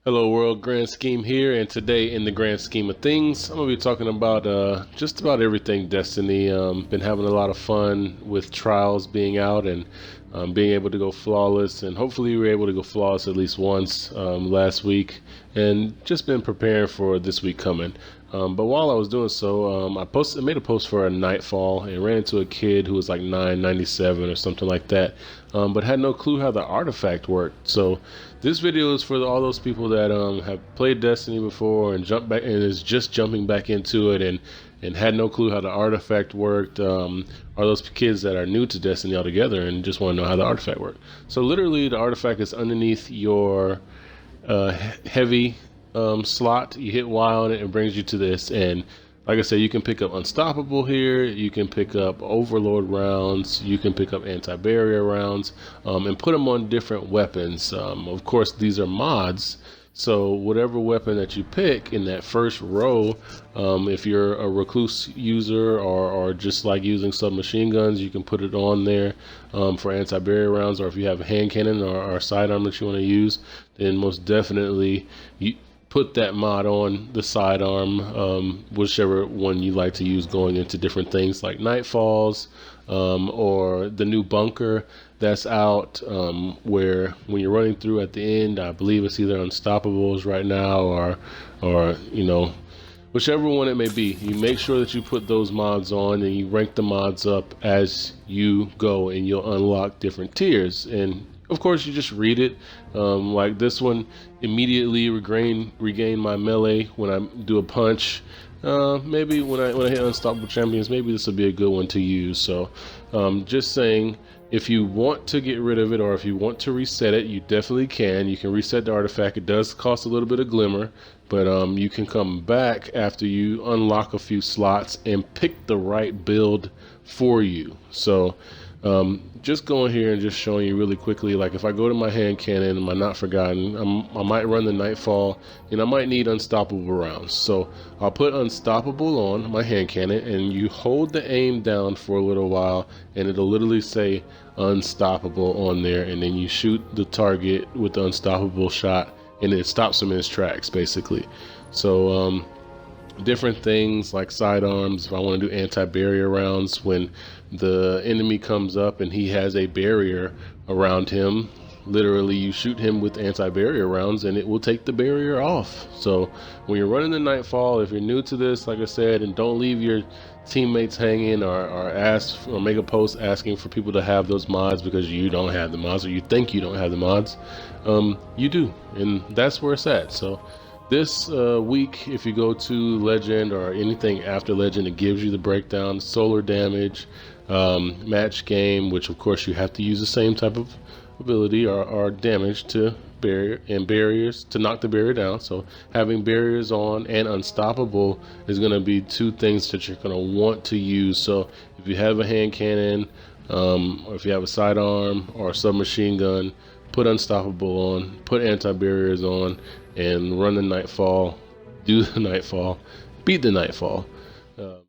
Hello world, GrandSkeeem here, and today in the grand scheme of things, I'm going to be talking about just about everything Destiny. Been having a lot of fun with Trials being out and being able to go flawless, and hopefully we were able to go flawless at least once last week, and just been preparing for this week coming. But while I was doing so, I made a post for a Nightfall and ran into a kid who was like 997 or something like that, but had no clue how the artifact worked. So this video is for all those people that have played Destiny before and jumped back and is just jumping back into it and had no clue how the artifact worked. Are those kids that are new to Destiny altogether and just want to know how the artifact worked. So literally, the artifact is underneath your heavy slot. You hit Y on it, it brings you to this, and like I said, you can pick up Unstoppable here, you can pick up Over-Loard Rounds, you can pick up Anti-Barrier Rounds, and put them on different weapons. Of course, these are mods, so whatever weapon that you pick in that first row, if you're a recluse user or just like using submachine guns, you can put it on there for anti-barrier rounds, or if you have a hand cannon or sidearm that you want to use, then most definitely you put that mod on the sidearm, whichever one you like to use going into different things like Nightfalls, or the new bunker that's out, where when you're running through at the end, I believe it's either Unstoppables right now or you know, whichever one it may be, you make sure that you put those mods on and you rank the mods up as you go, and you'll unlock different tiers. And of course, you just read it. Like this one, immediately regain my melee when I do a punch. Maybe when I hit Unstoppable Champions, maybe this will be a good one to use. So just saying, if you want to get rid of it or if you want to reset it, you definitely can. You can reset the artifact. It does cost a little bit of glimmer, but you can come back after you unlock a few slots and pick the right build for you. So just going here and just showing you really quickly, like if I go to my hand cannon, my Not Forgotten, I might run the Nightfall, and I might need Unstoppable rounds. So I'll put Unstoppable on my hand cannon, and you hold the aim down for a little while, and it'll literally say Unstoppable on there, and then you shoot the target with the Unstoppable shot, and it stops him in his tracks, basically. So different things like sidearms, if I want to do anti-barrier rounds, when the enemy comes up and he has a barrier around him, literally you shoot him with anti-barrier rounds and it will take the barrier off. So when you're running the Nightfall, if you're new to this, like I said, and don't leave your teammates hanging or ask or make a post asking for people to have those mods because you don't have the mods or you think you don't have the mods, you do, and that's where it's at. So this week, if you go to Legend or anything after Legend, it gives you the breakdown: solar damage, match game, which of course you have to use the same type of ability or damage to barrier and barriers to knock the barrier down. So having barriers on and Unstoppable is going to be two things that you're going to want to use. So if you have a hand cannon, or if you have a sidearm or a submachine gun, put Unstoppable on, put anti-barriers on, and run the Nightfall, do the Nightfall, beat the Nightfall.